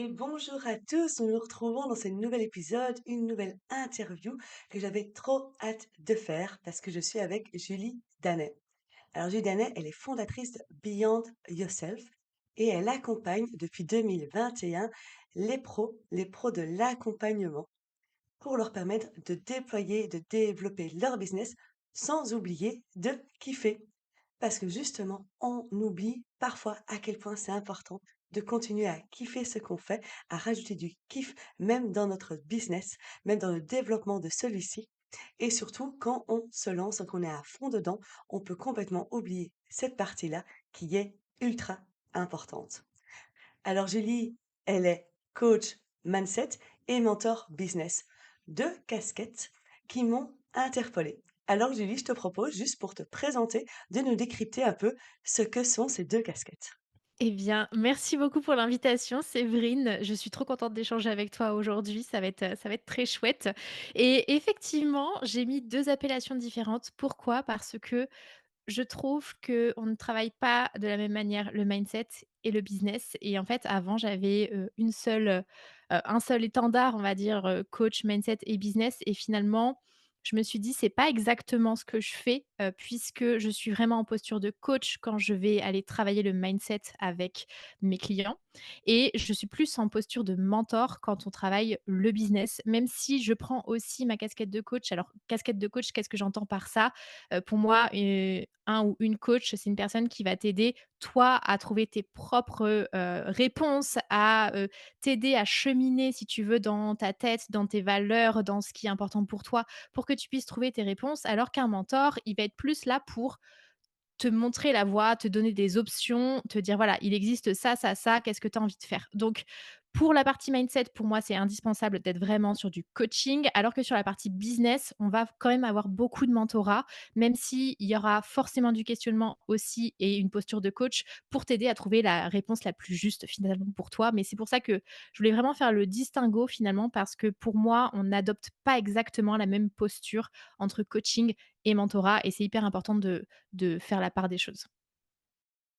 Et bonjour à tous, nous nous retrouvons dans ce nouvel épisode, une nouvelle interview que j'avais trop hâte de faire parce que je suis avec Julie Danet. Alors Julie Danet, elle est fondatrice de Beyond Yourself et elle accompagne depuis 2021 les pros de l'accompagnement pour leur permettre de déployer, de développer leur business sans oublier de kiffer. Parce que justement, on oublie parfois à quel point c'est important de continuer à kiffer ce qu'on fait, à rajouter du kiff même dans notre business, même dans le développement de celui-ci. Et surtout, quand on se lance, qu'on est à fond dedans, on peut complètement oublier cette partie-là qui est ultra importante. Alors Julie, elle est coach mindset et mentor business. Deux casquettes qui m'ont interpellée. Alors Julie, je te propose, juste pour te présenter, de nous décrypter un peu ce que sont ces deux casquettes. Eh bien, merci beaucoup pour l'invitation, Séverine. Je suis trop contente d'échanger avec toi aujourd'hui. Ça va être très chouette. Et effectivement, j'ai mis 2 appellations différentes. Pourquoi? Parce que je trouve qu'on ne travaille pas de la même manière le mindset et le business. Et en fait, avant, j'avais, un seul étendard, on va dire, coach, mindset et business. Et finalement, je me suis dit: «C'est pas exactement ce que je fais», puisque je suis vraiment en posture de coach quand je vais aller travailler le mindset avec mes clients et je suis plus en posture de mentor quand on travaille le business, même si je prends aussi ma casquette de coach. Alors, casquette de coach, qu'est-ce que j'entends par ça? Pour moi, un ou une coach, c'est une personne qui va t'aider, toi, à trouver tes propres, réponses, à, t'aider à cheminer, si tu veux, dans ta tête, dans tes valeurs, dans ce qui est important pour que tu puisses trouver tes réponses. Alors qu'un mentor, il va être plus là pour te montrer la voie, te donner des options, te dire: «Voilà, il existe ça, ça, ça, qu'est-ce que tu as envie de faire?» Donc pour la partie mindset, pour moi, c'est indispensable d'être vraiment sur du coaching, alors que sur la partie business, on va quand même avoir beaucoup de mentorat, même s'il y aura forcément du questionnement aussi et une posture de coach pour t'aider à trouver la réponse la plus juste finalement pour toi. Mais c'est pour ça que je voulais vraiment faire le distinguo finalement parce que pour moi, on n'adopte pas exactement la même posture entre coaching et mentorat et c'est hyper important de faire la part des choses.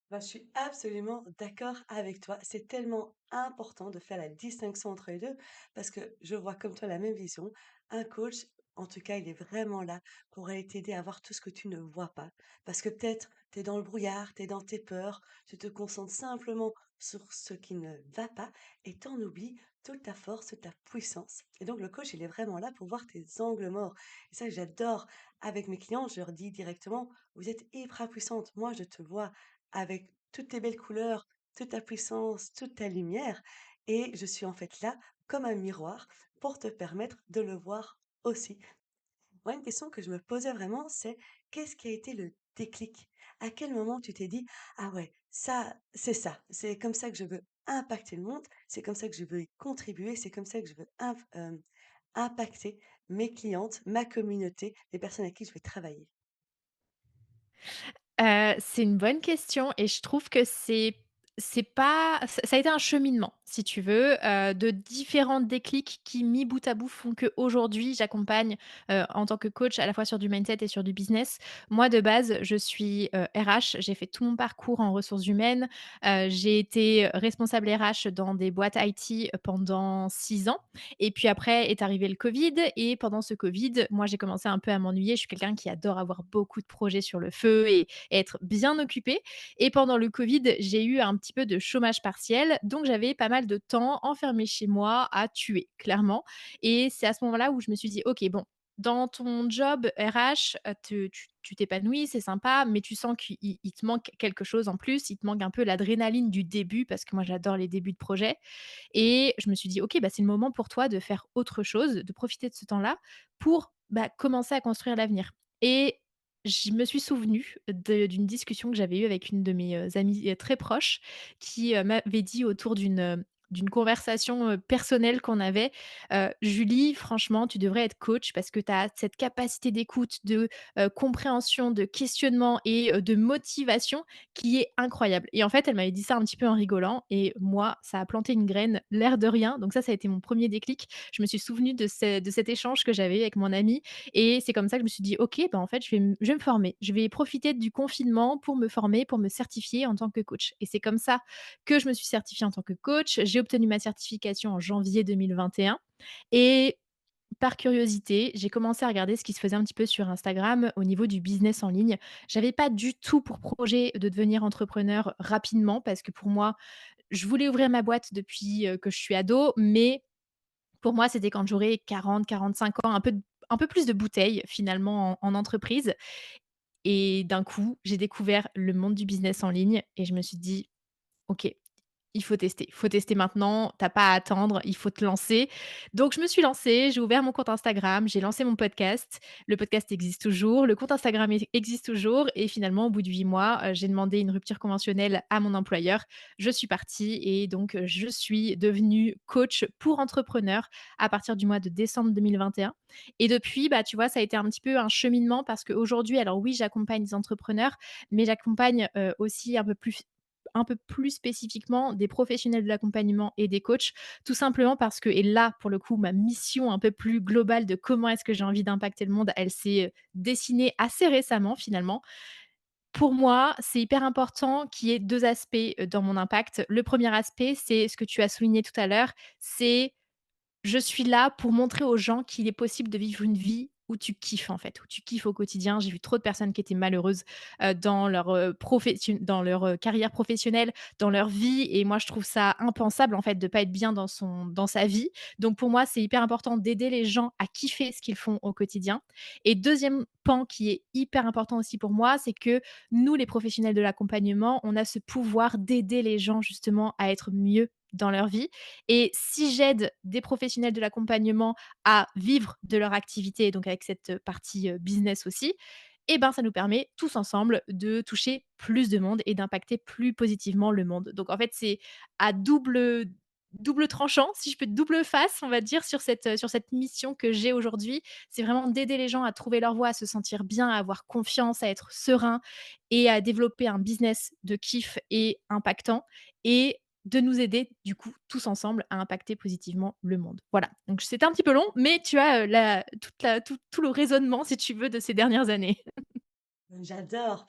Bah, je suis absolument d'accord avec toi. C'est tellement important de faire la distinction entre les deux parce que je vois comme toi la même vision. Un coach, en tout cas, il est vraiment là pour aller t'aider à voir tout ce que tu ne vois pas. Parce que peut-être tu es dans le brouillard, tu es dans tes peurs, tu te concentres simplement sur ce qui ne va pas et t'en oublies toute ta force, toute ta puissance. Et donc le coach, il est vraiment là pour voir tes angles morts. Et ça, j'adore avec mes clients, je leur dis directement, vous êtes hyper puissante. Moi, je te vois avec toutes tes belles couleurs, toute ta puissance, toute ta lumière. Et je suis en fait là comme un miroir pour te permettre de le voir aussi. Moi, une question que je me posais vraiment, c'est qu'est-ce qui a été le déclic? À quel moment tu t'es dit, ah ouais, ça, c'est comme ça que je veux impacter le monde, c'est comme ça que je veux y contribuer, c'est comme ça que je veux impacter mes clientes, ma communauté, les personnes avec qui je vais travailler. C'est une bonne question et je trouve que c'est pas ça a été un cheminement, si tu veux, de différents déclics qui, mis bout à bout, font qu'aujourd'hui, j'accompagne, en tant que coach, à la fois sur du mindset et sur du business. Moi, de base, je suis, RH. J'ai fait tout mon parcours en ressources humaines. J'ai été responsable RH dans des boîtes IT pendant 6 ans et puis après est arrivé le covid et pendant ce covid, moi, j'ai commencé un peu à m'ennuyer. Je suis quelqu'un qui adore avoir beaucoup de projets sur le feu et être bien occupée. Et pendant le Covid, j'ai eu un petit peu de chômage partiel, donc j'avais pas mal de temps enfermé chez moi à tuer, clairement. Et c'est à ce moment-là où je me suis dit: «OK, bon, dans ton job RH, tu t'épanouis, c'est sympa, mais tu sens qu'il te manque quelque chose en plus, il te manque un peu l'adrénaline du début», parce que moi j'adore les débuts de projet. Et je me suis dit: «OK, bah, c'est le moment pour toi de faire autre chose, de profiter de ce temps-là pour, bah, commencer à construire l'avenir». Et je me suis souvenue d'une discussion que j'avais eue avec une de mes, amies, très proches qui, m'avait dit autour d'une conversation, personnelle qu'on avait: «Julie, franchement, tu devrais être coach parce que tu as cette capacité d'écoute, de, compréhension, de questionnement et de motivation qui est incroyable». Et en fait, elle m'avait dit ça un petit peu en rigolant et moi, ça a planté une graine, l'air de rien. Donc ça a été mon premier déclic. Je me suis souvenue de cet échange que j'avais eu avec mon amie et c'est comme ça que je me suis dit: «OK, bah, en fait, je vais me former. Je vais profiter du confinement pour me former, pour me certifier en tant que coach». Et c'est comme ça que je me suis certifiée en tant que coach. J'ai obtenu ma certification en janvier 2021 et par curiosité, j'ai commencé à regarder ce qui se faisait un petit peu sur Instagram au niveau du business en ligne. J'avais pas du tout pour projet de devenir entrepreneur rapidement parce que pour moi, je voulais ouvrir ma boîte depuis, que je suis ado, mais pour moi, c'était quand j'aurai 40-45 ans, un peu plus de bouteilles finalement en entreprise et d'un coup, j'ai découvert le monde du business en ligne et je me suis dit: «OK, il faut tester maintenant, tu as pas à attendre, il faut te lancer». Donc je me suis lancée, j'ai ouvert mon compte Instagram, j'ai lancé mon podcast. Le podcast existe toujours, le compte Instagram existe toujours et finalement au bout de 8 mois, j'ai demandé une rupture conventionnelle à mon employeur. Je suis partie et donc je suis devenue coach pour entrepreneurs à partir du mois de décembre 2021 et depuis, bah, tu vois, ça a été un petit peu un cheminement parce qu'aujourd'hui alors oui, j'accompagne des entrepreneurs, mais j'accompagne, aussi un peu plus spécifiquement des professionnels de l'accompagnement et des coachs, tout simplement parce que et là, pour le coup, ma mission un peu plus globale de comment est-ce que j'ai envie d'impacter le monde, elle s'est, dessinée assez récemment finalement. Pour moi, c'est hyper important qu'il y ait 2 aspects, dans mon impact. Le premier aspect, c'est ce que tu as souligné tout à l'heure, c'est je suis là pour montrer aux gens qu'il est possible de vivre une vie où tu kiffes, en fait, où tu kiffes au quotidien. J'ai vu trop de personnes qui étaient malheureuses, dans leur, carrière professionnelle, dans leur vie et moi, je trouve ça impensable, en fait, de pas être bien dans sa vie. Donc pour moi, c'est hyper important d'aider les gens à kiffer ce qu'ils font au quotidien et deuxième pan qui est hyper important aussi pour moi, c'est que nous, les professionnels de l'accompagnement, on a ce pouvoir d'aider les gens, justement, à être mieux dans leur vie et si j'aide des professionnels de l'accompagnement à vivre de leur activité, donc avec cette partie, business aussi, et ben, ça nous permet tous ensemble de toucher plus de monde et d'impacter plus positivement le monde. Donc en fait, c'est à double tranchant, si je peux double face, on va dire, sur cette mission que j'ai aujourd'hui. C'est vraiment d'aider les gens à trouver leur voie, à se sentir bien, à avoir confiance, à être serein et à développer un business de kiff et impactant et de nous aider, du coup, tous ensemble à impacter positivement le monde. Voilà, donc c'était un petit peu long, mais tu as, tout le raisonnement, si tu veux, de ces dernières années. J'adore,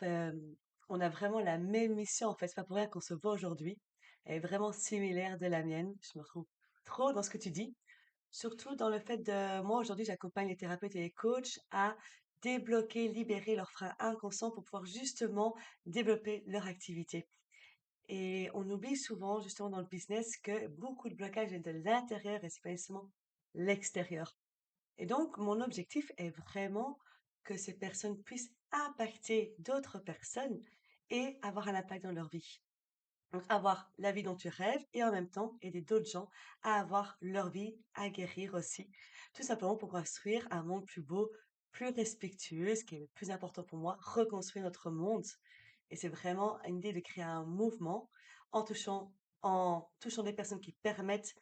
on a vraiment la même mission, en fait, c'est pas pour rien qu'on se voit aujourd'hui. Elle est vraiment similaire de la mienne. Je me retrouve trop dans ce que tu dis, surtout dans le fait de moi, aujourd'hui, j'accompagne les thérapeutes et les coachs à débloquer, libérer leurs freins inconscients pour pouvoir justement développer leur activité. Et on oublie souvent, justement, dans le business, que beaucoup de blocages viennent de l'intérieur et c'est pas nécessairement l'extérieur. Et donc, mon objectif est vraiment que ces personnes puissent impacter d'autres personnes et avoir un impact dans leur vie. Donc, avoir la vie dont tu rêves et en même temps aider d'autres gens à avoir leur vie, à guérir aussi. Tout simplement pour construire un monde plus beau, plus respectueux, ce qui est le plus important pour moi, reconstruire notre monde. Et c'est vraiment une idée de créer un mouvement en en touchant des personnes qui permettent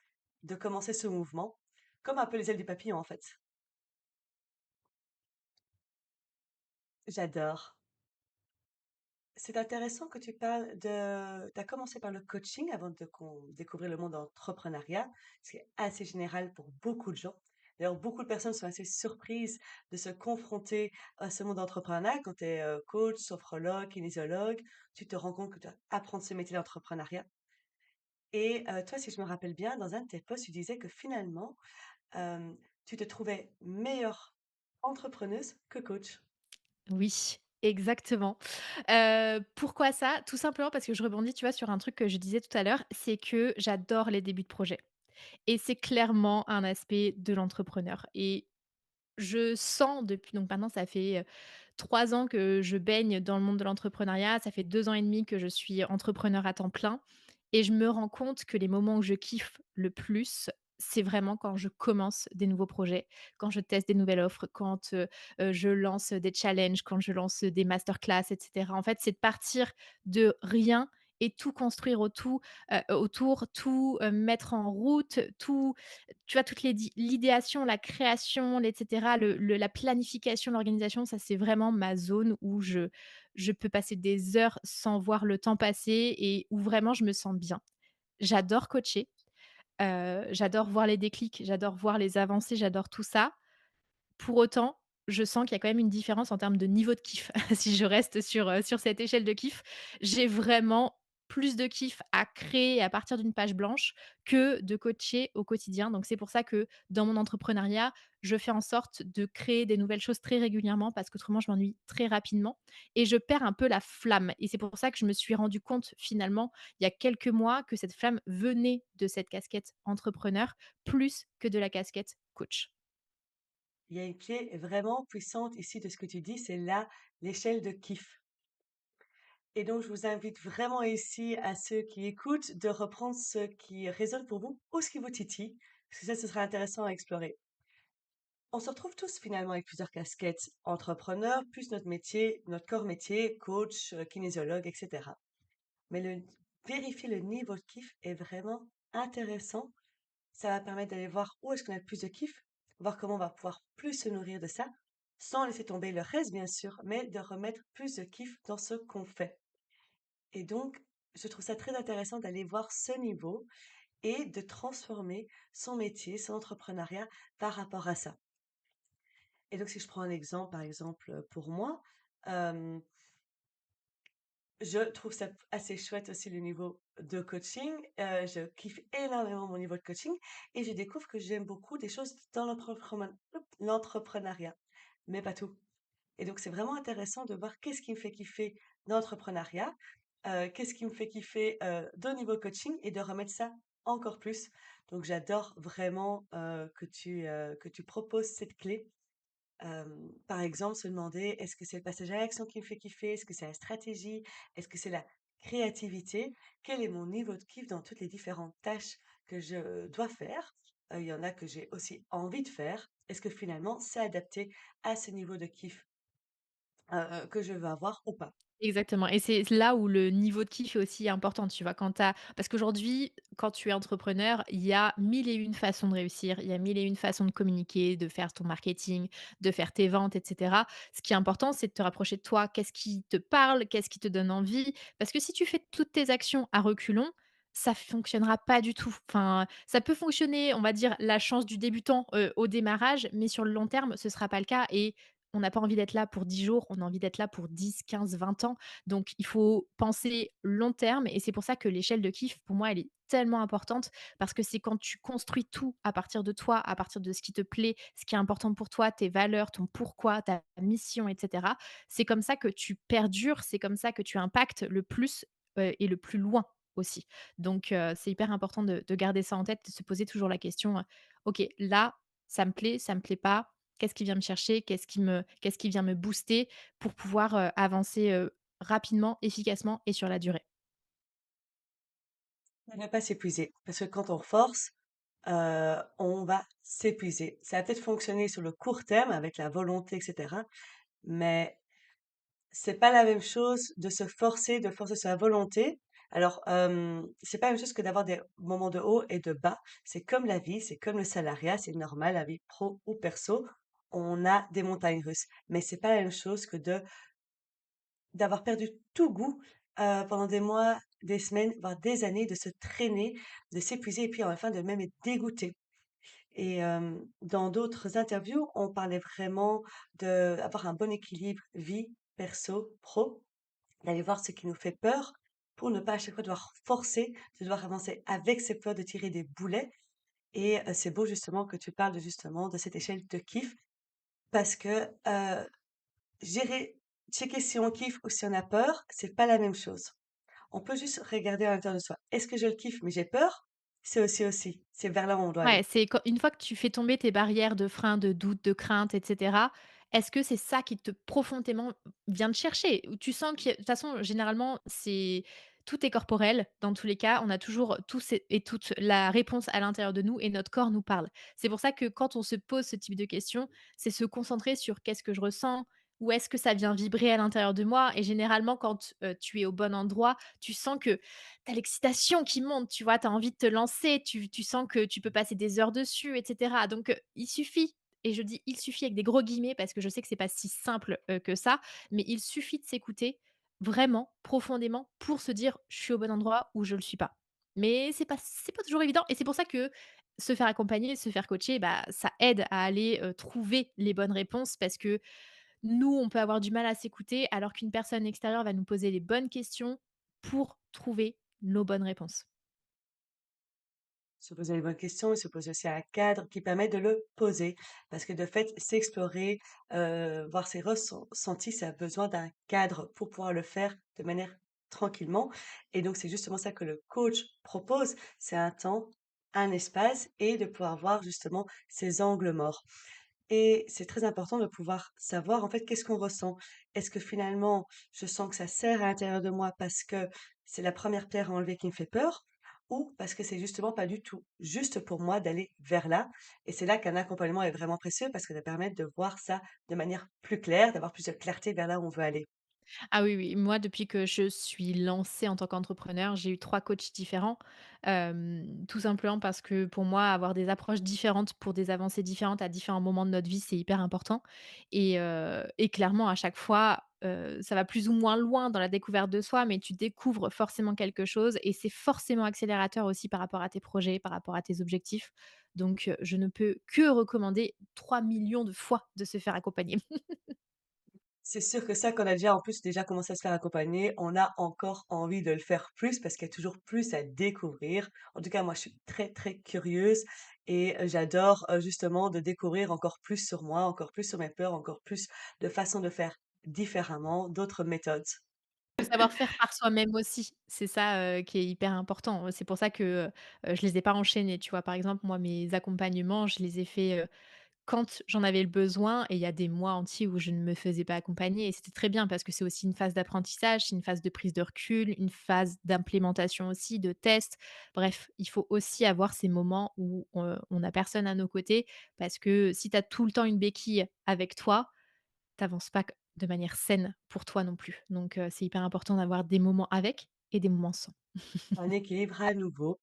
de commencer ce mouvement, comme un peu les ailes du papillon en fait. J'adore. C'est intéressant que tu parles de tu as commencé par le coaching avant de découvrir le monde entrepreneuriat, ce qui est assez général pour beaucoup de gens. D'ailleurs, beaucoup de personnes sont assez surprises de se confronter à ce monde entrepreneurial quand tu es coach, sophrologue, kinésiologue. Tu te rends compte que tu dois apprendre ce métier d'entrepreneuriat. Et toi, si je me rappelle bien, dans un de tes posts, tu disais que finalement, tu te trouvais meilleure entrepreneuse que coach. Oui, exactement. Pourquoi ça? Tout simplement parce que je rebondis, tu vois, sur un truc que je disais tout à l'heure, c'est que j'adore les débuts de projet et c'est clairement un aspect de l'entrepreneur et je sens depuis donc maintenant ça fait, 3 ans que je baigne dans le monde de l'entrepreneuriat. Ça fait 2 ans et demi que je suis entrepreneur à temps plein et je me rends compte que les moments où je kiffe le plus, c'est vraiment quand je commence des nouveaux projets, quand je teste des nouvelles offres, quand, je lance des challenges, quand je lance des masterclass et cetera. En fait, c'est de partir de rien et tout construire autour, tout, mettre en route, tout tu vois, toutes les l'idéation, la création, et cetera, la planification, l'organisation, ça, c'est vraiment ma zone où je peux passer des heures sans voir le temps passer et où vraiment je me sens bien. J'adore coacher, j'adore voir les déclics, j'adore voir les avancées, j'adore tout ça. Pour autant, je sens qu'il y a quand même une différence en termes de niveau de kiff. Si je reste sur cette échelle de kiff, j'ai vraiment plus de kiff à créer à partir d'une page blanche que de coacher au quotidien. Donc c'est pour ça que dans mon entrepreneuriat, je fais en sorte de créer des nouvelles choses très régulièrement parce qu'autrement je m'ennuie très rapidement et je perds un peu la flamme et c'est pour ça que je me suis rendu compte finalement il y a quelques mois que cette flamme venait de cette casquette entrepreneur plus que de la casquette coach. Il y a une clé vraiment puissante ici de ce que tu dis, c'est l'échelle de kiff. Et donc, je vous invite vraiment ici, à ceux qui écoutent, de reprendre ce qui résonne pour vous ou ce qui vous titille, parce que ça, ce sera intéressant à explorer. On se retrouve tous finalement avec plusieurs casquettes, entrepreneurs, plus notre métier, notre corps métier, coach, kinésiologue, etc. Mais vérifier le niveau de kiff est vraiment intéressant. Ça va permettre d'aller voir où est-ce qu'on a le plus de kiff, voir comment on va pouvoir plus se nourrir de ça, sans laisser tomber le reste, bien sûr, mais de remettre plus de kiff dans ce qu'on fait. Et donc, je trouve ça très intéressant d'aller voir ce niveau et de transformer son métier, son entrepreneuriat par rapport à ça. Et donc, si je prends un exemple, par exemple, pour moi, euh, je trouve ça assez chouette aussi le niveau de coaching. Je kiffe énormément mon niveau de coaching et je découvre que j'aime beaucoup des choses dans l'entrepreneuriat, mais pas tout. Et donc, c'est vraiment intéressant de voir qu'est-ce qui me fait kiffer dans l'entrepreneuriat, qu'est-ce qui me fait kiffer au niveau coaching et de remettre ça encore plus. Donc, j'adore vraiment que tu proposes cette clé. Par exemple, se demander est-ce que c'est le passage à l'action qui me fait kiffer? Est-ce que c'est la stratégie? Est-ce que c'est la créativité? Quel est mon niveau de kiff dans toutes les différentes tâches que je dois faire? Il y en a que j'ai aussi envie de faire. Est-ce que finalement c'est adapté à ce niveau de kiff que je veux avoir ou pas? Exactement et c'est là où le niveau de kiff est aussi important, tu vois? Parce qu'aujourd'hui, quand tu es entrepreneur, il y a 1000 et une façons de réussir, il y a 1000 et une façons de communiquer, de faire ton marketing, de faire tes ventes et cetera. Ce qui est important, c'est de te rapprocher de toi. Qu'est-ce qui te parle? Qu'est-ce qui te donne envie? Parce que si tu fais toutes tes actions à reculons, ça fonctionnera pas du tout. Enfin, ça peut fonctionner, on va dire, la chance du débutant, au démarrage, mais sur le long terme, ce sera pas le cas et on n'a pas envie d'être là pour 10 jours, on a envie d'être là pour 10, 15, 20 ans. Donc il faut penser long terme et c'est pour ça que l'échelle de kiff, pour moi, elle est tellement importante parce que c'est quand tu construis tout à partir de toi, à partir de ce qui te plaît, ce qui est important pour toi, tes valeurs, ton pourquoi, ta mission, et cetera. C'est comme ça que tu perdures, c'est comme ça que tu impactes le plus, et le plus loin aussi. Donc c'est hyper important de garder ça en tête, de se poser toujours la question, «OK, là, ça me plaît pas, qu'est-ce qui vient me chercher? Qu'est-ce qui vient me booster pour pouvoir, avancer, rapidement, efficacement et sur la durée? Ne pas s'épuiser parce que quand on force, on va s'épuiser. Ça va peut-être fonctionner sur le court terme avec la volonté et cetera, mais c'est pas la même chose de forcer sa volonté. Alors, c'est pas la même chose que d'avoir des moments de haut et de bas. C'est comme la vie, c'est comme le salariat, c'est normal, la vie pro ou perso. On a des montagnes russes. Mais c'est pas la même chose que d'avoir perdu tout goût, pendant des mois, des semaines, voire des années, de se traîner, de s'épuiser et puis à la fin de même être dégoûté. Et dans d'autres interviews, on parlait vraiment d'avoir un bon équilibre vie, perso, pro. D'aller voir ce qui nous fait peur pour ne pas à chaque fois devoir forcer, de devoir avancer avec ses peurs, de tirer des boulets et c'est beau justement que tu parles de justement de cette échelle de kiff parce que, gérer checker si on kiffe ou si on a peur, c'est pas la même chose. On peut juste regarder à l'intérieur de soi. Est-ce que je le kiffe mais j'ai peur? C'est aussi, c'est vers là où on doit Ouais, aller. c'est quand une fois que tu fais tomber tes barrières de frein, de doute, de crainte et cetera, est-ce que c'est ça qui te profondément vient te chercher? Ou tu sens que de toute façon, généralement, c'est tout est corporel dans tous les cas. On a toujours tous et toutes la réponse à l'intérieur de nous et notre corps nous parle. C'est pour ça que quand on se pose ce type de questions, c'est se concentrer sur qu'est-ce que je ressens? Où est-ce que ça vient vibrer à l'intérieur de moi? Et généralement, quand, tu es au bon endroit, tu sens que tu as l'excitation qui monte, tu vois? Tu as envie de te lancer, tu sens que tu peux passer des heures dessus et cetera. Donc, il suffit et je dis «il suffit» avec des gros guillemets parce que je sais que c'est pas si simple, que ça, mais il suffit de s'écouter vraiment profondément pour se dire: «Je suis au bon endroit ou je le suis pas». Mais c'est pas toujours évident et c'est pour ça que se faire accompagner, se faire coacher, bah, ça aide à aller, trouver les bonnes réponses parce que nous, on peut avoir du mal à s'écouter alors qu'une personne extérieure va nous poser les bonnes questions pour trouver nos bonnes réponses. Se poser les bonnes questions, et se poser aussi un cadre qui permet de le poser. Parce que de fait, s'explorer, voir ses ressentis, ça a besoin d'un cadre pour pouvoir le faire de manière tranquillement. Et donc, c'est justement ça que le coach propose, c'est un temps, un espace et de pouvoir voir justement ces angles morts. Et c'est très important de pouvoir savoir, en fait, qu'est-ce qu'on ressent. Est-ce que finalement, je sens que ça serre à l'intérieur de moi parce que c'est la première pierre à enlever qui me fait peur, ou parce que c'est justement pas du tout juste pour moi d'aller vers là. Et c'est là qu'un accompagnement est vraiment précieux parce que ça permet de voir ça de manière plus claire, d'avoir plus de clarté vers là où on veut aller. Ah oui, oui, moi depuis que je suis lancée en tant qu'entrepreneur, j'ai eu 3 coachs différents, tout simplement parce que pour moi, avoir des approches différentes pour des avancées différentes à différents moments de notre vie, c'est hyper important et clairement à chaque fois, ça va plus ou moins loin dans la découverte de soi, mais tu découvres forcément quelque chose et c'est forcément accélérateur aussi par rapport à tes projets, par rapport à tes objectifs. Donc je ne peux que recommander 3 millions de fois de se faire accompagner. C'est sûr que ça, qu'on a déjà en plus déjà commencé à se faire accompagner, on a encore envie de le faire plus parce qu'il y a toujours plus à découvrir. En tout cas, moi, je suis très, très curieuse et j'adore, justement de découvrir encore plus sur moi, encore plus sur mes peurs, encore plus de façons de faire différemment, d'autres méthodes. Le savoir-faire par soi-même aussi, c'est ça, qui est hyper important. C'est pour ça que, je les ai pas enchaînés, tu vois? Par exemple, moi, mes accompagnements, je les ai faits, quand j'en avais le besoin et il y a des mois entiers où je ne me faisais pas accompagner et c'était très bien parce que c'est aussi une phase d'apprentissage, c'est une phase de prise de recul, une phase d'implémentation aussi, de test. Bref, il faut aussi avoir ces moments où, on a personne à nos côtés parce que si tu as tout le temps une béquille avec toi, t'avances pas q de manière saine pour toi non plus. Donc c'est hyper important d'avoir des moments avec et des moments sans. Un équilibre à nouveau,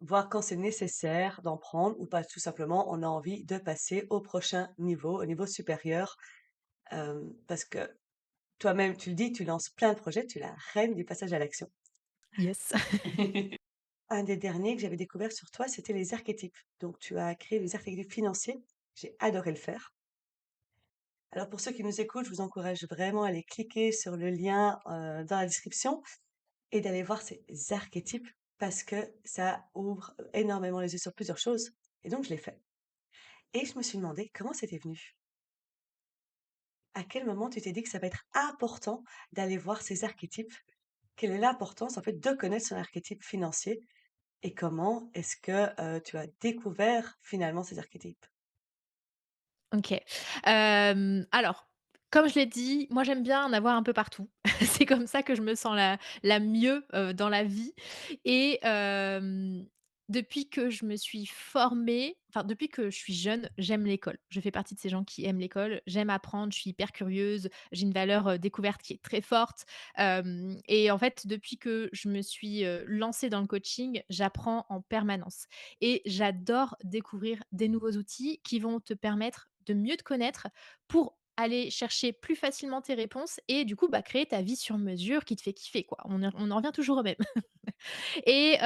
voir quand c'est nécessaire d'en prendre ou pas, tout simplement, on a envie de passer au prochain niveau, au niveau supérieur, parce que toi-même, tu le dis, tu lances plein de projets, tu es la reine du passage à l'action. Yes. Un des derniers que j'avais découvert sur toi, c'était les archétypes. Donc, tu as créé les archétypes financiers. J'ai adoré le faire. Alors, pour ceux qui nous écoutent, je vous encourage vraiment à aller cliquer sur le lien dans la description et d'aller voir ces archétypes parce que ça ouvre énormément les yeux sur plusieurs choses. Et donc, je l'ai fait. Et je me suis demandé comment c'était venu. À quel moment tu t'es dit que ça va être important d'aller voir ces archétypes? Quelle est l'importance, en fait, de connaître son archétype financier? Et comment est-ce que, tu as découvert finalement ces archétypes? OK. Alors, comme je l'ai dit, moi j'aime bien en avoir un peu partout. C'est comme ça que je me sens la mieux, dans la vie et depuis que je me suis formée, enfin depuis que je suis jeune, j'aime l'école. Je fais partie de ces gens qui aiment l'école. J'aime apprendre, je suis hyper curieuse, j'ai une valeur, découverte qui est très forte, hem et en fait, depuis que je me suis, lancée dans le coaching, j'apprends en permanence et j'adore découvrir des nouveaux outils qui vont te permettre de mieux te connaître pour aller chercher plus facilement tes réponses et du coup, bah, créer ta vie sur mesure qui te fait kiffer, quoi. On en revient toujours au même. Et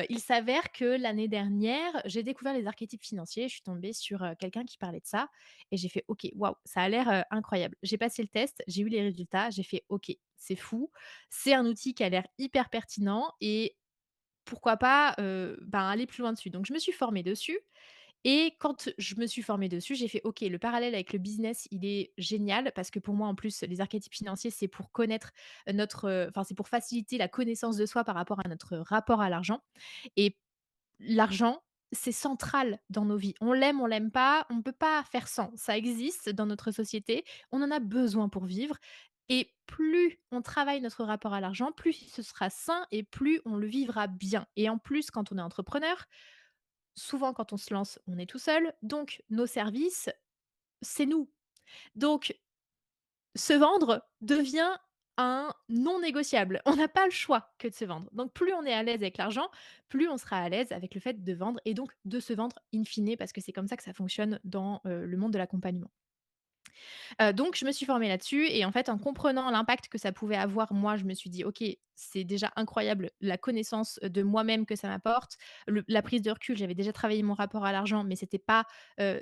il s'avère que l'année dernière, j'ai découvert les archétypes financiers. Je suis tombée sur, quelqu'un qui parlait de ça et j'ai fait: «OK, waouh, ça a l'air, incroyable». J'ai passé le test, j'ai eu les résultats, j'ai fait: «OK, c'est fou, c'est un outil qui a l'air hyper pertinent et pourquoi pas, ben, aller plus loin dessus». Donc je me suis formée dessus et quand je me suis formée dessus, j'ai fait: «OK, le parallèle avec le business, il est génial» parce que pour moi, en plus, les archétypes financiers, c'est pour connaître notre, enfin, c'est pour faciliter la connaissance de soi par rapport à notre rapport à l'argent et l'argent, c'est central dans nos vies. On l'aime pas, on ne peut pas faire sans. Ça existe dans notre société, on en a besoin pour vivre et plus on travaille notre rapport à l'argent, plus ce sera sain et plus on le vivra bien et en plus, quand on est entrepreneur, souvent, quand on se lance, on est tout seul, donc nos services, c'est nous. Donc se vendre devient un non négociable. On n'a pas le choix que de se vendre. Donc plus on est à l'aise avec l'argent, plus on sera à l'aise avec le fait de vendre et donc de se vendre in fine parce que c'est comme ça que ça fonctionne dans, le monde de l'accompagnement. Donc je me suis formée là-dessus et en fait, en comprenant l'impact que ça pouvait avoir, moi, je me suis dit: «OK, c'est déjà incroyable la connaissance de moi-même que ça m'apporte». Le La prise de recul, j'avais déjà travaillé mon rapport à l'argent, mais c'était pas,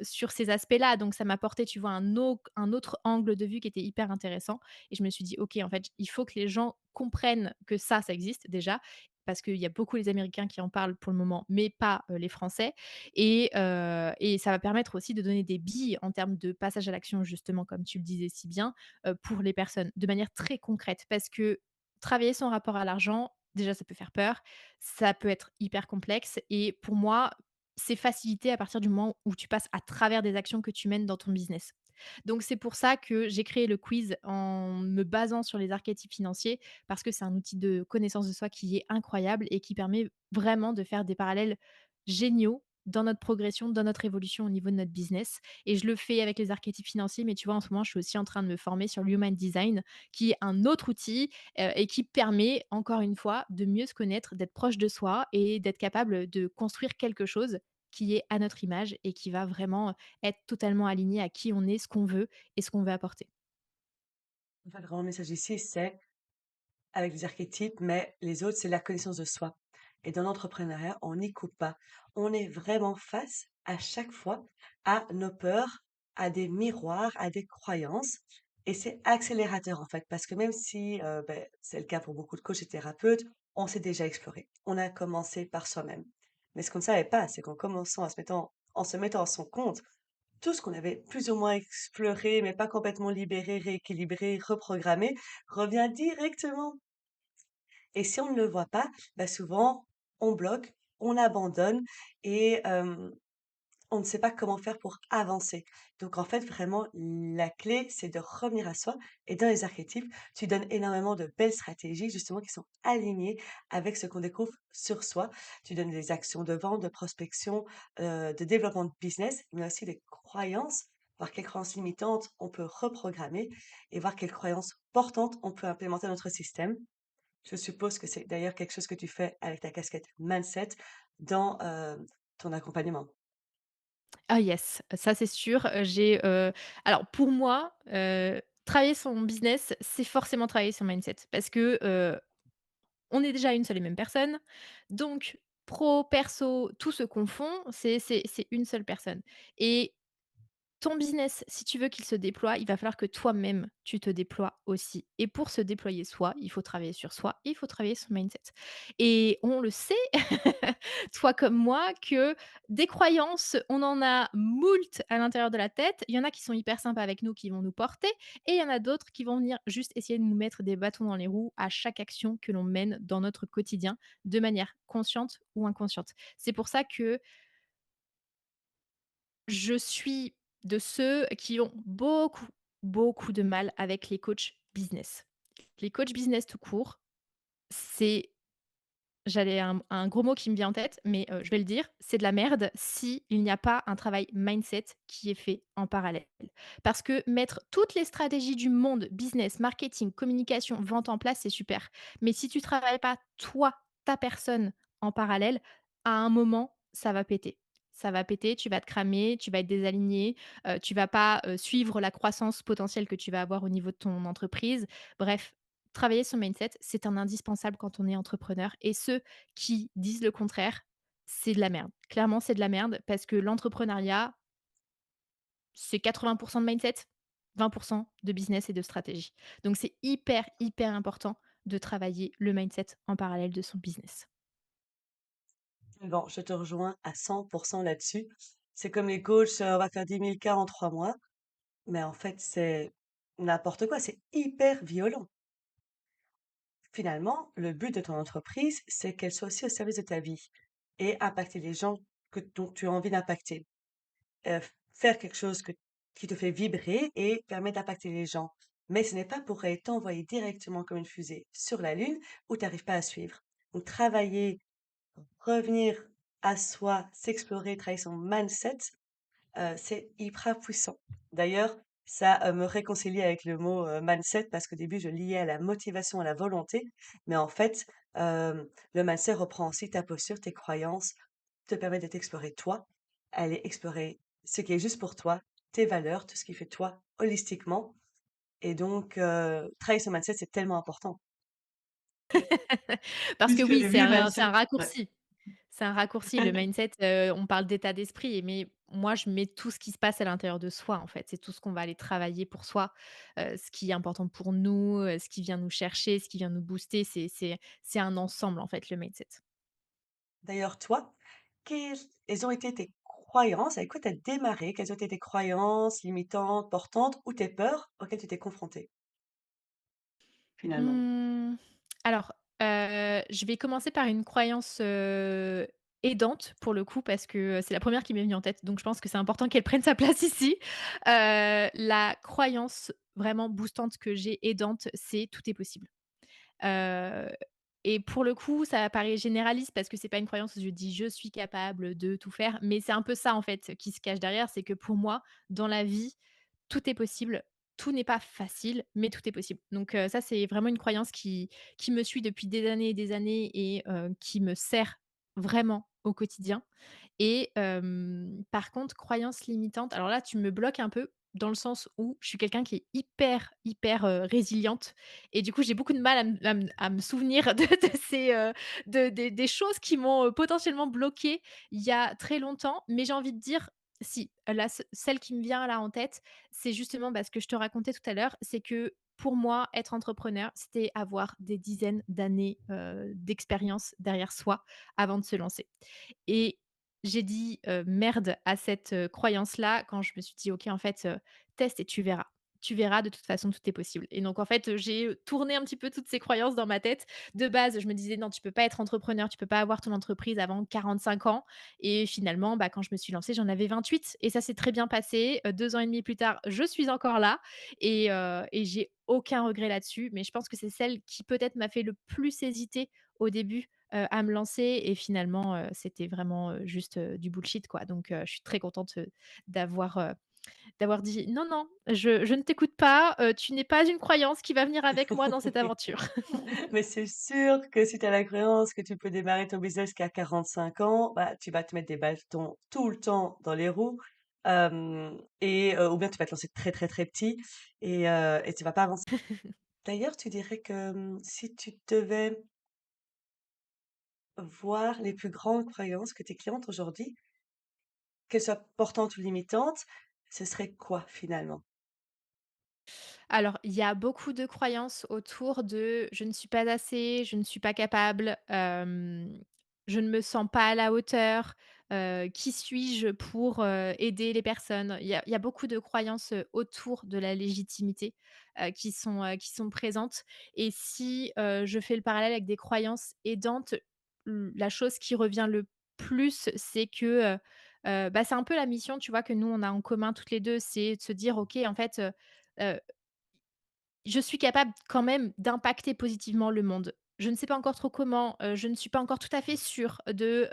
sur ces aspects-là, donc ça m'apportait, tu vois, un autre angle de vue qui était hyper intéressant et je me suis dit: «OK, en fait, il faut que les gens comprennent que ça existe déjà». Parce qu'il y a beaucoup les Américains qui en parlent pour le moment, mais pas, les Français et ça va permettre aussi de donner des billes en termes de passage à l'action, justement, comme tu le disais si bien, pour les personnes, de manière très concrète. Parce que travailler son rapport à l'argent, déjà, ça peut faire peur, ça peut être hyper complexe et pour moi, c'est facilité à partir du moment où tu passes à travers des actions que tu mènes dans ton business. Donc c'est pour ça que j'ai créé le quiz en me basant sur les archétypes financiers, parce que c'est un outil de connaissance de soi qui est incroyable et qui permet vraiment de faire des parallèles géniaux dans notre progression, dans notre évolution au niveau de notre business et je le fais avec les archétypes financiers, mais tu vois, en ce moment, je suis aussi en train de me former sur l'human design, qui est un autre outil, et qui permet, encore une fois, de mieux se connaître, d'être proche de soi et d'être capable de construire quelque chose qui est à notre image et qui va vraiment être totalement aligné à qui on est, ce qu'on veut et ce qu'on veut apporter. En fait, le grand message ici, c'est avec les archétypes, mais les autres, c'est la connaissance de soi. Et dans l'entrepreneuriat, on n'y coupe pas. On est vraiment face à chaque fois à nos peurs, à des miroirs, à des croyances. Et c'est accélérateur en fait, parce que même si c'est le cas pour beaucoup de coachs et thérapeutes, on s'est déjà exploré. On a commencé par soi-même. Mais ce qu'on ne savait pas, c'est qu'en commençant en se mettant à son compte, tout ce qu'on avait plus ou moins exploré, mais pas complètement libéré, rééquilibré, reprogrammé, revient directement et si on ne le voit pas, bah, souvent, on bloque, on abandonne et on ne sait pas comment faire pour avancer. Donc en fait, vraiment, la clé, c'est de revenir à soi et dans les archétypes, tu donnes énormément de belles stratégies justement qui sont alignées avec ce qu'on découvre sur soi. Tu donnes des actions de vente, de prospection, de développement de business, mais aussi des croyances, voir quelles croyances limitantes on peut reprogrammer et voir quelles croyances portantes on peut implémenter dans notre système. Je suppose que c'est d'ailleurs quelque chose que tu fais avec ta casquette mindset dans, ton accompagnement. Ah yes, ça c'est sûr, alors pour moi, travailler son business, c'est forcément travailler son mindset parce que, on est déjà une seule et même personne, donc pro, perso, tout se confond, c'est une seule personne et ton business, si tu veux qu'il se déploie, il va falloir que toi-même, tu te déploies aussi. Et pour se déployer soi, il faut travailler sur soi, il faut travailler son mindset. Et on le sait, toi comme moi, que des croyances, on en a moult à l'intérieur de la tête. Il y en a qui sont hyper sympas avec nous, qui vont nous porter, et il y en a d'autres qui vont venir juste essayer de nous mettre des bâtons dans les roues à chaque action que l'on mène dans notre quotidien, de manière consciente ou inconsciente. C'est pour ça que je suis de ceux qui ont beaucoup, beaucoup de mal avec les coachs business. Les coachs business tout court, c'est j'allais un gros mot qui me vient en tête, mais je vais le dire, c'est de la merde s'il n'y a pas un travail mindset qui est fait en parallèle. Parce que mettre toutes les stratégies du monde, business, marketing, communication, vente en place, c'est super. Mais si tu travailles pas toi, ta personne en parallèle, à un moment, ça va péter. Ça va péter, tu vas te cramer, tu vas être désaligné, tu vas pas, suivre la croissance potentielle que tu vas avoir au niveau de ton entreprise. Bref, travailler son mindset, c'est un indispensable quand on est entrepreneur et ceux qui disent le contraire, c'est de la merde. Clairement, c'est de la merde parce que l'entrepreneuriat, c'est 80 de mindset, 20 de business et de stratégie. Donc c'est hyper, hyper important de travailler le mindset en parallèle de son business. Bon, je te rejoins à 100 là-dessus. C'est comme les coachs, on va faire 10 000 cas en 3 mois, mais en fait, c'est n'importe quoi, c'est hyper violent. Finalement, le but de ton entreprise, c'est qu'elle soit aussi au service de ta vie et impacter les gens dont tu as envie d'impacter. Faire quelque chose qui te fait vibrer et permet d'impacter les gens. Mais ce n'est pas pour aller t'envoyer directement comme une fusée sur la Lune où tu n'arrives pas à suivre. Donc travailler, revenir à soi, s'explorer, travailler son mindset, c'est hyper puissant. D'ailleurs, ça, me réconcilie avec le mot, mindset parce qu'au début, je le liais à la motivation, à la volonté, mais en fait, le mindset reprend aussi ta posture, tes croyances, te permet de t'explorer toi, aller explorer ce qui est juste pour toi, tes valeurs, tout ce qui fait toi holistiquement et donc travailler son mindset, c'est tellement important. Parce que Plus que oui, le vieux c'est un mindset. Ouais. raccourci. C'est un raccourci, le mindset, on parle d'état d'esprit, mais moi, je mets tout ce qui se passe à l'intérieur de soi, en fait. C'est tout ce qu'on va aller travailler pour soi, ce qui est important pour nous, ce qui vient nous chercher, ce qui vient nous booster. C'est un ensemble, en fait, le mindset. D'ailleurs, toi, quelles ont été tes croyances? Avec quoi tu as démarré? Quelles ont été tes croyances limitantes, portantes ou tes peurs auxquelles tu t'es confrontée, finalement? Mmh, alors, je vais commencer par une croyance, aidante pour le coup parce que, c'est la première qui m'est venue en tête, donc je pense que c'est important qu'elle prenne sa place ici. La croyance vraiment boostante que j'ai aidante, c'est: «Tout est possible». Heu et pour le coup, ça paraît généraliste parce que c'est pas une croyance où je dis: «Je suis capable de tout faire», mais c'est un peu ça, en fait, qui se cache derrière. C'est que pour moi, dans la vie, tout est possible. Tout n'est pas facile, mais tout est possible. Donc ça, c'est vraiment une croyance qui me suit depuis des années et des années et qui me sert vraiment au quotidien. Et par contre, croyance limitante, alors là, tu me bloques un peu dans le sens où je suis quelqu'un qui est hyper, hyper, résiliente et du coup, j'ai beaucoup de mal à me souvenir de ces, des choses qui m'ont, potentiellement bloquée il y a très longtemps. Mais j'ai envie de dire si, la celle qui me vient là en tête, c'est justement, ce que je te racontais tout à l'heure, c'est que pour moi, être entrepreneur, c'était avoir des dizaines d'années, d'expérience derrière soi avant de se lancer. Et j'ai dit, «Merde» à cette, croyance-là quand je me suis dit: «OK, en fait, teste et tu verras. Tu verras, de toute façon, tout est possible» et donc en fait, j'ai, tourné un petit peu toutes ces croyances dans ma tête. De base, je me disais: «Non, tu peux pas être entrepreneur, tu peux pas avoir ton entreprise avant 45 ans» et finalement, quand je me suis lancée, j'en avais 28 et ça s'est très bien passé. 2 ans et demi plus tard, je suis encore là et j'ai aucun regret là-dessus. Mais je pense que c'est celle qui peut-être m'a fait le plus hésiter au début, à me lancer et finalement, c'était vraiment, juste, du bullshit quoi. Donc je suis très contente, d'avoir, d'avoir dit: «Non, non, je ne t'écoute pas, tu n'es pas une croyance qui va venir avec moi dans cette aventure». Mais c'est sûr que si tu as la croyance que tu peux démarrer ton business qu'à 45 ans, bah, tu vas te mettre des bâtons tout le temps dans les roues, ou bien tu vas te lancer très, très, très petit et tu vas pas avancer. D'ailleurs, tu dirais que, si tu devais voir les plus grandes croyances que tes clientes aujourd'hui, qu'elles soient portantes ou limitantes, ce serait quoi finalement? Alors, il y a beaucoup de croyances autour de: «Je ne suis pas assez, je ne suis pas capable, je ne me sens pas à la hauteur, qui suis-je pour, aider les personnes?» Il y a beaucoup de croyances, autour de la légitimité, qui sont présentes et si, je fais le parallèle avec des croyances aidantes, la chose qui revient le plus, c'est que, c'est un peu la mission, tu vois, que nous on a en commun toutes les 2, c'est de se dire: «OK, en fait, heu, je suis capable quand même d'impacter positivement le monde. Je ne sais pas encore trop comment, je ne suis pas encore tout à fait sûre de,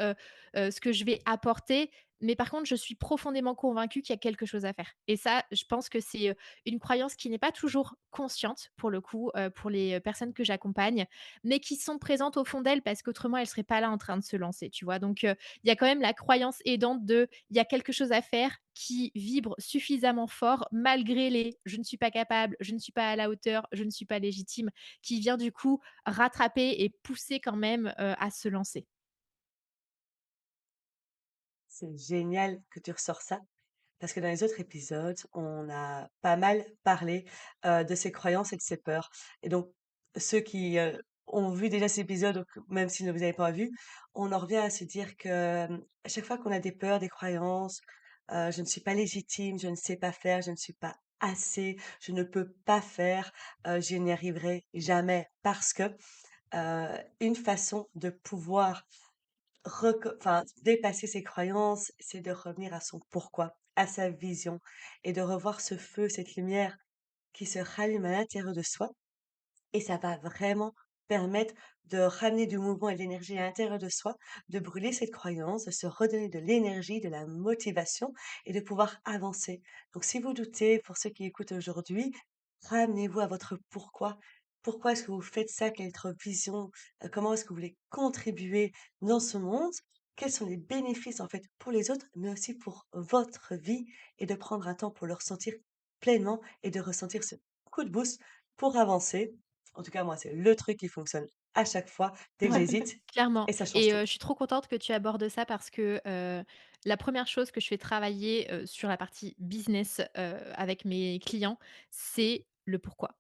ce que je vais apporter, mais par contre, je suis profondément convaincue qu'il y a quelque chose à faire et ça, je pense que c'est, une croyance qui n'est pas toujours consciente pour le coup, pour les, personnes que j'accompagne, mais qui sont présentes au fond d'elles parce qu'autrement elles ne seraient pas là en train de se lancer, tu vois? Donc, il y a quand même la croyance aidante de: «Il y a quelque chose à faire», qui vibre suffisamment fort malgré les: «Je ne suis pas capable, je ne suis pas à la hauteur, je ne suis pas légitime», qui vient du coup rattraper et pousser quand même, à se lancer. C'est génial que tu ressors ça. Parce que dans les autres épisodes, on a pas mal parlé, de ses croyances et de ses peurs et donc ceux qui, ont vu déjà cet épisode ou que même s'ils ne vous avez pas vu, on en revient à se dire que, à chaque fois qu'on a des peurs, des croyances, «Je ne suis pas légitime, je ne sais pas faire, je ne suis pas assez, je ne peux pas faire, je n'y arriverai jamais» parce que, une façon de pouvoir dépasser ses croyances, c'est de revenir à son pourquoi, à sa vision et de revoir ce feu, cette lumière qui se rallume à l'intérieur de soi et ça va vraiment permettre de ramener du mouvement et de l'énergie à l'intérieur de soi, de brûler cette croyance, de se redonner de l'énergie, de la motivation et de pouvoir avancer. Donc si vous doutez, pour ceux qui écoutent aujourd'hui, ramenez-vous à votre pourquoi. Pourquoi est-ce que vous faites ça? Quelle est votre vision? Comment est-ce que vous voulez contribuer dans ce monde? quels sont les bénéfices, en fait, pour les autres, mais aussi pour votre vie et de prendre un temps pour le ressentir pleinement et de ressentir ce coup de boost pour avancer. En tout cas, moi, c'est le truc qui fonctionne à chaque fois dès que Ouais, j'hésite clairement et ça change et tout. je suis trop contente que tu abordes ça parce que, la première chose que je fais travailler, sur la partie business, avec mes clients, c'est le pourquoi.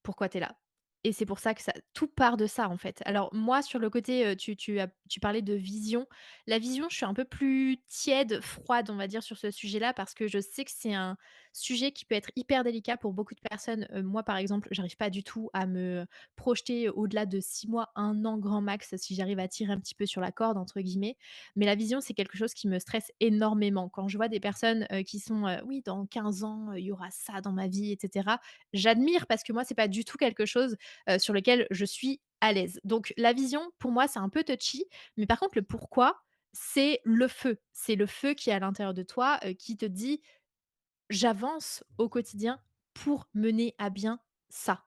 Pourquoi tu es là? Et c'est pour ça que ça tout part de ça, en fait. Alors moi, sur le côté, tu parlais de vision. La vision, je suis un peu plus tiède, froide, on va dire, sur ce sujet-là parce que je sais que c'est un sujet qui peut être hyper délicat pour beaucoup de personnes. Moi, par exemple, j'arrive pas du tout à me projeter au-delà de 6 mois, 1 an grand max, si j'arrive à tirer un petit peu sur la «corde» entre guillemets. Mais la vision, c'est quelque chose qui me stresse énormément. Quand je vois des personnes, qui sont, «Oui, dans 15 ans, il y aura ça dans ma vie» et cetera. J'admire parce que moi, c'est pas du tout quelque chose, sur lequel je suis à l'aise. Donc la vision, pour moi, c'est un peu touchy, mais par contre le pourquoi, c'est le feu. C'est le feu qui est à l'intérieur de toi, qui te dit: «J'avance au quotidien pour mener à bien ça».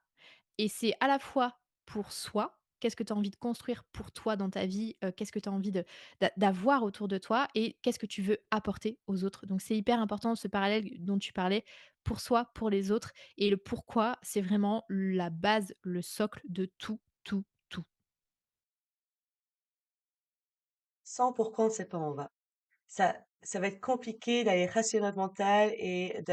Et c'est à la fois pour soi, qu'est-ce que tu as envie de construire pour toi dans ta vie, qu'est-ce que tu as envie de d'avoir autour de toi et qu'est-ce que tu veux apporter aux autres. Donc c'est hyper important ce parallèle dont tu parlais, pour soi, pour les autres et le pourquoi, c'est vraiment la base, le socle de tout, tout, tout. Sans pourquoi, on ne sait pas où on va. Ça va être compliqué d'aller rassurer notre mental et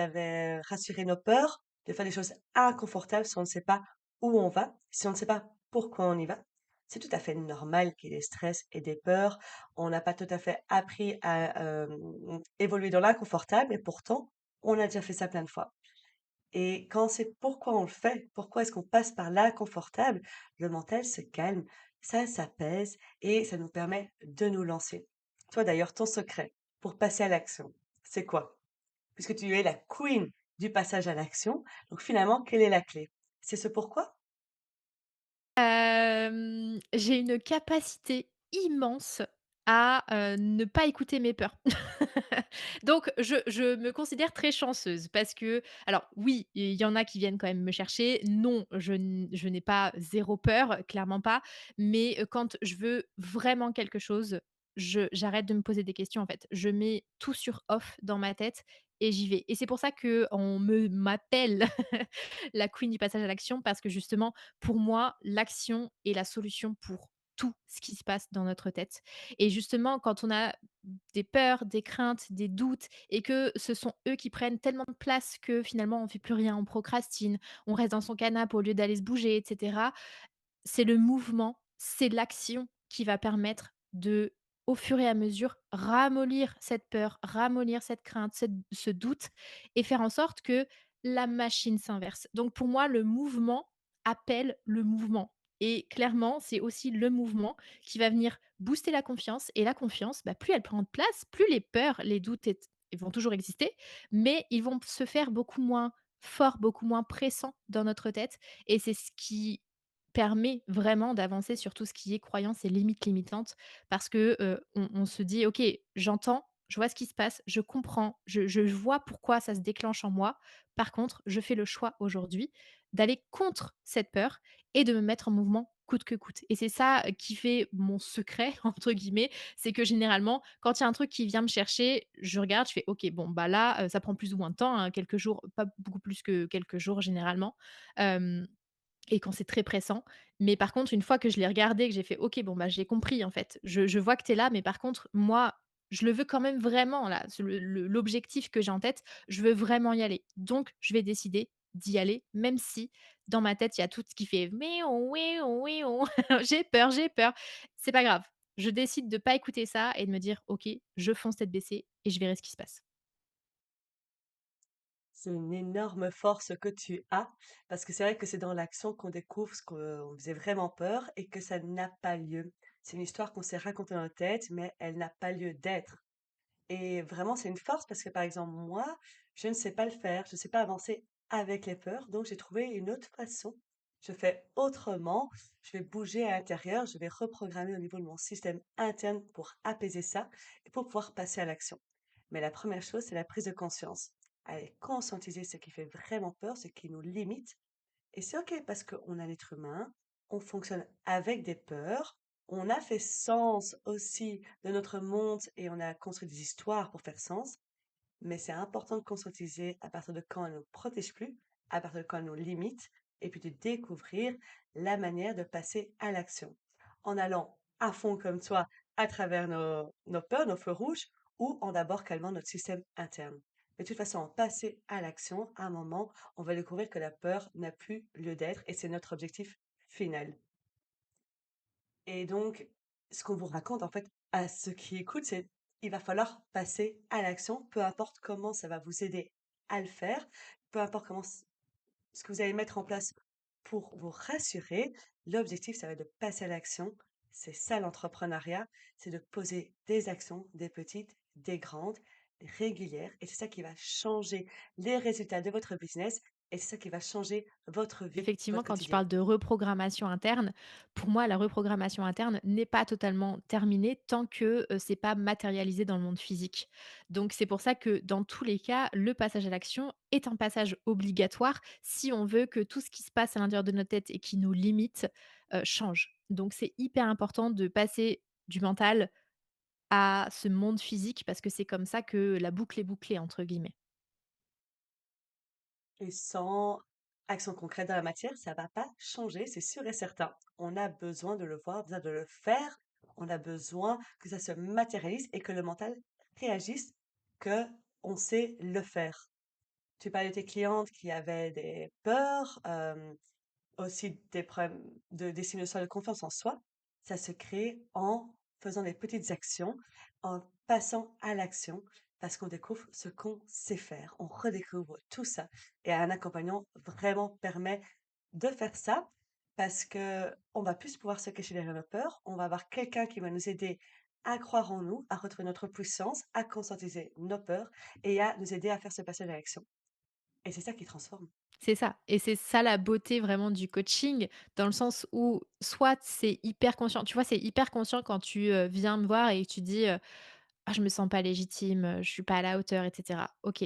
rassurer nos peurs, de faire des choses inconfortables si on ne sait pas où on va, si on ne sait pas pourquoi on y va. C'est tout à fait normal qu'il y ait des stress et des peurs. On n'a pas tout à fait appris à, évoluer dans l'inconfortable, mais pourtant, on a déjà fait ça plein de fois. Et quand c'est pourquoi on le fait, pourquoi est-ce qu'on passe par l'inconfortable, le mental se calme, ça s'apaise et ça nous permet de nous lancer. Toi d'ailleurs, ton secret pour passer à l'action, c'est quoi? Puisque tu es la queen du passage à l'action, donc finalement, quelle est la clé? C'est ce pourquoi? J'ai une capacité immense à, ne pas écouter mes peurs. Donc je me considère très chanceuse parce que alors oui, il y en a qui viennent quand même me chercher. Non, je n'ai pas zéro peur, clairement pas. Mais, quand je veux vraiment quelque chose, je j'arrête de me poser des questions, en fait. Je mets tout sur off dans ma tête et j'y vais. Et c'est pour ça qu'on m'appelle la queen du passage à l'action parce que justement, pour moi, l'action est la solution pour tout ce qui se passe dans notre tête. Et justement, quand on a des peurs, des craintes, des doutes et que ce sont eux qui prennent tellement de place que finalement on fait plus rien, on procrastine, on reste dans son canapé au lieu d'aller se bouger et cetera. C'est le mouvement, c'est l'action qui va permettre de, au fur et à mesure, ramollir cette peur, ramollir cette crainte, ce doute et faire en sorte que la machine s'inverse. Donc pour moi, le mouvement appelle le mouvement et clairement, c'est aussi le mouvement qui va venir booster la confiance et la confiance, bah, plus elle prend de place, plus les peurs, les doutes ils vont toujours exister, mais ils vont se faire beaucoup moins forts, beaucoup moins pressants dans notre tête et c'est ce qui permet vraiment d'avancer sur tout ce qui est croyances et limites limitantes parce que, on se dit: «OK, j'entends, je vois ce qui se passe, je comprends, je vois pourquoi ça se déclenche en moi. Par contre, je fais le choix aujourd'hui d'aller contre cette peur et de me mettre en mouvement coûte que coûte» et c'est ça, qui fait mon «secret» entre guillemets, c'est que généralement, quand il y a un truc qui vient me chercher, je regarde, je fais: «OK, bon, bah, là, ça prend plus ou moins de temps, hein», quelques jours, pas beaucoup plus que quelques jours généralement, hem et quand c'est très pressant. Mais par contre, une fois que je l'ai regardé, que j'ai fait: «OK, bon, bah, j'ai compris, en fait. Je vois que tu es là, mais par contre, moi, je le veux quand même vraiment là, ce l'objectif que j'ai en tête, je veux vraiment y aller. Donc je vais décider d'y aller, même si dans ma tête, il y a tout ce qui fait: «Méou, méou, méou, j'ai peur, j'ai peur». C'est pas grave. Je décide de pas écouter ça et de me dire: «OK, je fonce tête baissée et je verrai ce qui se passe». C'est une énorme force que tu as, parce que c'est vrai que c'est dans l'action qu'on découvre ce qu'on faisait vraiment peur et que ça n'a pas lieu. C'est une histoire qu'on s'est racontée dans la tête, mais elle n'a pas lieu d'être. Et vraiment, c'est une force parce que, par exemple, moi, je ne sais pas le faire, je ne sais pas avancer avec les peurs, donc j'ai trouvé une autre façon. Je fais autrement, je vais bouger à l'intérieur, je vais reprogrammer au niveau de mon système interne pour apaiser ça et pour pouvoir passer à l'action. Mais la première chose, c'est la prise de conscience. Aller conscientiser ce qui fait vraiment peur, ce qui nous limite. Et c'est OK parce qu'on a l'être humain, on fonctionne avec des peurs, On a fait sens aussi de notre monde et on a construit des histoires pour faire sens, mais c'est important de conscientiser à partir de quand elle nous protège plus, à partir de quand elle nous limite, et puis de découvrir la manière de passer à l'action. En allant à fond comme toi à travers nos peurs, nos feux rouges, ou en d'abord calmant notre système interne. Mais de toute façon, en passer à l'action, à un moment, on va découvrir que la peur n'a plus lieu d'être et c'est notre objectif final. Et donc, ce qu'on vous raconte, en fait, à ceux qui écoutent, c'est il va falloir passer à l'action, peu importe comment ça va vous aider à le faire, peu importe comment ce que vous allez mettre en place pour vous rassurer. L'objectif, ça va être de passer à l'action. C'est ça l'entrepreneuriat, c'est de poser des actions, des petites, des grandes, régulières. Et c'est ça qui va changer les résultats de votre business et c'est ça qui va changer votre vie, Effectivement, votre quand tu quotidien. parles de reprogrammation interne, pour moi, la reprogrammation interne n'est pas totalement terminée tant que, c'est pas matérialisé dans le monde physique. Donc c'est pour ça que dans tous les cas, le passage à l'action est un passage obligatoire si on veut que tout ce qui se passe à l'intérieur de notre tête et qui nous limite, change. Donc c'est hyper important de passer du mental à ce monde physique parce que c'est comme ça que «la boucle est bouclée» entre guillemets. Et sans action concrète dans la matière, ça va pas changer, c'est sûr et certain. On a besoin de le voir, besoin de le faire. On a besoin que ça se matérialise et que le mental réagisse que on sait le faire. Tu parlais de tes clientes qui avaient des peurs, aussi des problèmes d'estime de soi, de confiance en soi. Ça se crée en faisant des petites actions, en passant à l'action, parce qu'on découvre ce qu'on sait faire. On redécouvre tout ça. Et un accompagnant vraiment permet de faire ça parce que on va plus pouvoir se cacher derrière nos peurs. On va avoir quelqu'un qui va nous aider à croire en nous, à retrouver notre puissance, à conscientiser nos peurs et à nous aider à faire ce passage à l'action. Et c'est ça qui transforme. C'est ça et c'est ça la beauté vraiment du coaching, dans le sens où soit c'est hyper conscient, tu vois? C'est hyper conscient quand tu, viens me voir et tu dis, «Ah je me sens pas légitime, je suis pas à la hauteur» et cetera. OK.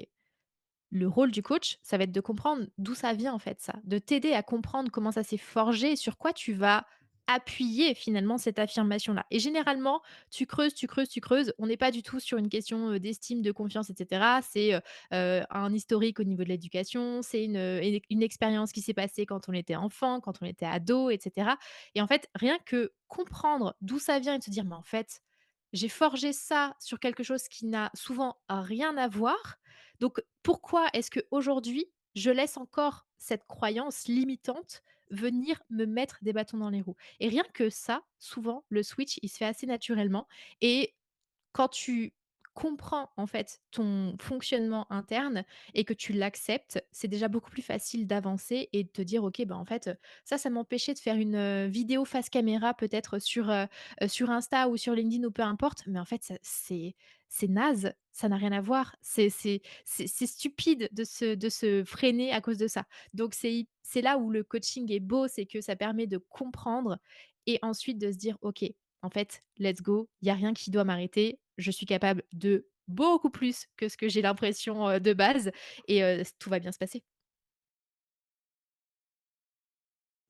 Le rôle du coach, ça va être de comprendre d'où ça vient en fait ça, de t'aider à comprendre comment ça s'est forgé et sur quoi tu vas appuyer finalement cette affirmation-là. Et généralement, tu creuses, tu creuses, tu creuses. On n'est pas du tout sur une question, d'estime, de confiance et cetera. C'est, un historique au niveau de l'éducation, c'est une expérience qui s'est passée quand on était enfant, quand on était ado et cetera. Et en fait, rien que comprendre d'où ça vient et de se dire: «Mais en fait, j'ai forgé ça sur quelque chose qui n'a souvent rien à voir, donc pourquoi est-ce qu'aujourd'hui, je laisse encore cette croyance limitante venir me mettre des bâtons dans les roues?» Et rien que ça, souvent, le switch, il se fait assez naturellement et quand tu comprends, en fait, ton fonctionnement interne et que tu l'acceptes, c'est déjà beaucoup plus facile d'avancer et de te dire: «OK, ben, en fait, ça m'empêchait de faire une, vidéo face caméra peut-être sur Insta ou sur LinkedIn ou peu importe, mais en fait, ça c'est naze, ça n'a rien à voir. C'est stupide de se freiner à cause de ça». Donc c'est là où le coaching est beau, c'est que ça permet de comprendre et ensuite de se dire: «OK, en fait, let's go, il y a rien qui doit m'arrêter. Je suis capable de beaucoup plus que ce que j'ai l'impression, de base et tout va bien se passer».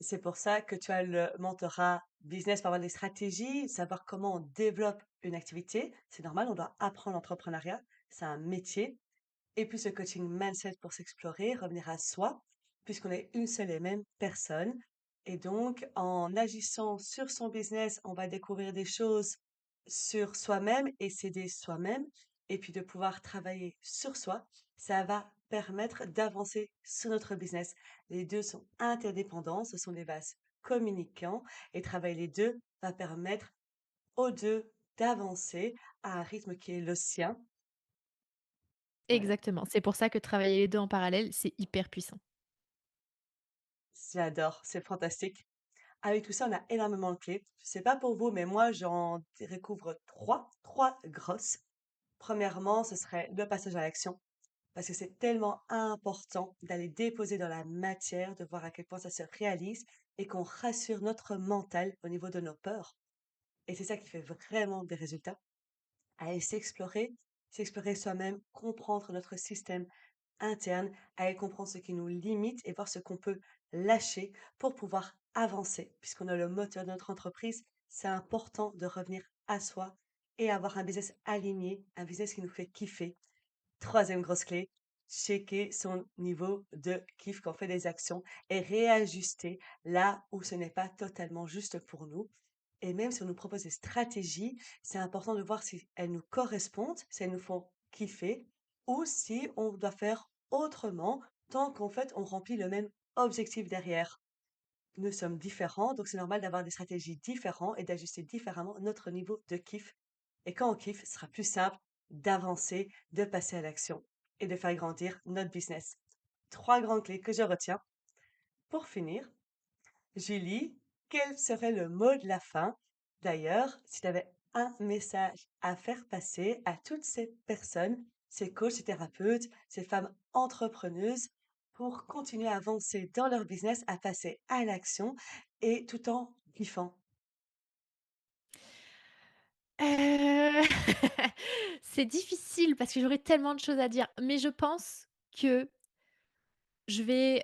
C'est pour ça que tu as le mentorat business pour avoir des stratégies, savoir comment on développe une activité. C'est normal, on doit apprendre l'entrepreneuriat, c'est un métier. Et puis ce coaching mindset pour s'explorer, revenir à soi, puisqu'on est une seule et même personne. Et donc, en agissant sur son business, on va découvrir des choses sur soi-même et s'aider soi-même. Et puis de pouvoir travailler sur soi, ça va permettre d'avancer sur notre business. Les deux sont interdépendants, ce sont des vases communicants et travailler les deux va permettre aux deux d'avancer à un rythme qui est le sien. Voilà. Exactement, c'est pour ça que travailler les 2 en parallèle, c'est hyper puissant. J'adore, c'est fantastique. Avec tout ça, on a énormément de clés. Je sais pas pour vous, mais moi, j'en découvre trois grosses. Premièrement, ce serait le passage à l'action, parce que c'est tellement important d'aller déposer dans la matière, de voir à quel point ça se réalise et qu'on rassure notre mental au niveau de nos peurs. Et c'est ça qui fait vraiment des résultats. Aller s'explorer soi-même, comprendre notre système interne, aller comprendre ce qui nous limite et voir ce qu'on peut lâcher pour pouvoir avancer, puisqu'on a le moteur de notre entreprise c'est important de revenir à soi et avoir un business aligné, un business qui nous fait kiffer. Troisième grosse clé, checker son niveau de kiff quand on fait des actions et réajuster là où ce n'est pas totalement juste pour nous. Et même si on nous propose des stratégies, c'est important de voir si elles nous correspondent, si elles nous font kiffer ou si on doit faire autrement tant qu'en fait on remplit le même objectif derrière. Nous sommes différents, donc c'est normal d'avoir des stratégies différentes et d'ajuster différemment notre niveau de kiff. Et quand on kiffe, ce sera plus simple d'avancer, de passer à l'action et de faire grandir notre business. Trois grandes clés que je retiens. Pour finir, Julie, quel serait le mot de la fin? D'ailleurs, si tu avais un message à faire passer à toutes ces personnes, ces coachs, ces thérapeutes, ces femmes entrepreneuses, pour continuer à avancer dans leur business, à passer à l'action et tout en kiffant. Heu, c'est difficile parce que j'aurais tellement de choses à dire, mais je pense que je vais,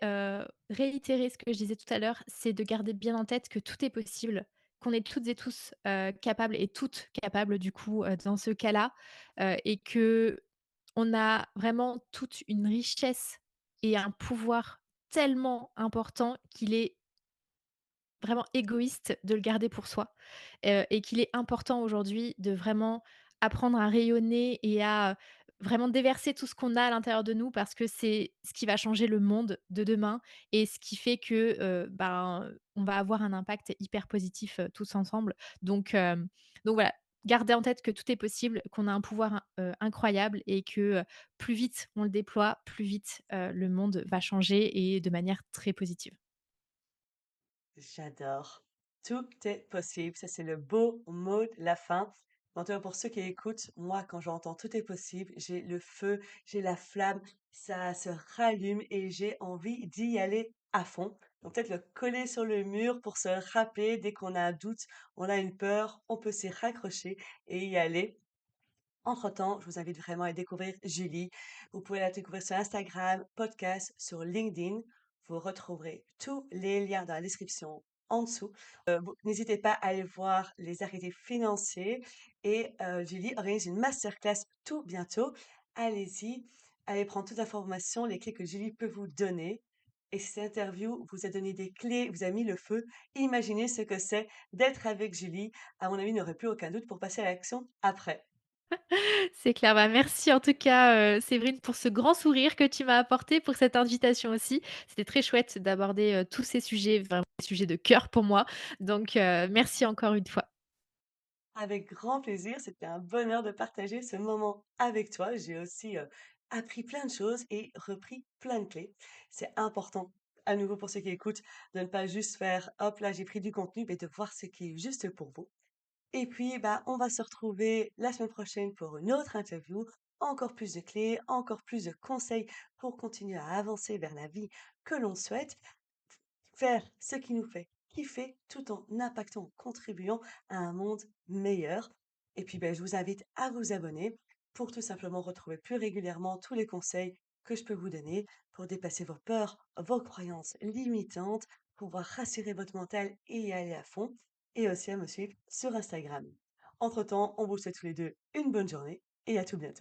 réitérer ce que je disais tout à l'heure, c'est de garder bien en tête que tout est possible, qu'on est toutes et tous, capables et toutes capables du coup, dans ce cas-là, et qu'on a vraiment toute une richesse et un pouvoir tellement important qu'il est vraiment égoïste de le garder pour soi, et qu'il est important aujourd'hui de vraiment apprendre à rayonner et à vraiment déverser tout ce qu'on a à l'intérieur de nous parce que c'est ce qui va changer le monde de demain et ce qui fait que, ben, on va avoir un impact hyper positif, tous ensemble. Donc voilà, garder en tête que tout est possible, qu'on a un pouvoir incroyable et que, plus vite on le déploie, plus vite, le monde va changer et de manière très positive. J'adore. Tout est possible. Ça, c'est le beau mot de la fin. En tout cas, pour ceux qui écoutent, moi, quand j'entends tout est possible, j'ai le feu, j'ai la flamme, ça se rallume et j'ai envie d'y aller à fond. Donc, peut-être le coller sur le mur pour se rappeler dès qu'on a un doute, on a une peur, on peut s'y raccrocher et y aller. Entre-temps, je vous invite vraiment à découvrir Julie. Vous pouvez la découvrir sur Instagram, podcast, sur LinkedIn. Vous retrouverez tous les liens dans la description en dessous. N'hésitez pas à aller voir les arrêtés financiers et Julie organise une masterclass tout bientôt. Allez-y, allez prendre toute l'information, les clés que Julie peut vous donner. Et si cette interview vous a donné des clés, vous a mis le feu, imaginez ce que c'est d'être avec Julie. À mon avis, il n'y aurait plus aucun doute pour passer à l'action après. C'est clair, bah, merci en tout cas, Séverine pour ce grand sourire que tu m'as apporté, pour cette invitation aussi. C'était très chouette d'aborder, tous ces sujets, vraiment des sujets de cœur pour moi. Merci encore une fois. Avec grand plaisir, c'était un bonheur de partager ce moment avec toi. J'ai aussi appris plein de choses et repris plein de clés. C'est important, à nouveau pour ceux qui écoutent, de ne pas juste faire, hop là, j'ai pris du contenu, mais de voir ce qui est juste pour vous. Et puis, bah, on va se retrouver la semaine prochaine pour une autre interview, encore plus de clés, encore plus de conseils pour continuer à avancer vers la vie que l'on souhaite. Faire ce qui nous fait kiffer tout en impactant, contribuant à un monde meilleur. Et puis, ben, je vous invite à vous abonner pour tout simplement retrouver plus régulièrement tous les conseils que je peux vous donner pour dépasser vos peurs, vos croyances limitantes, pouvoir rassurer votre mental et y aller à fond, et aussi à me suivre sur Instagram. Entre-temps, on vous souhaite tous les deux une bonne journée et à tout bientôt.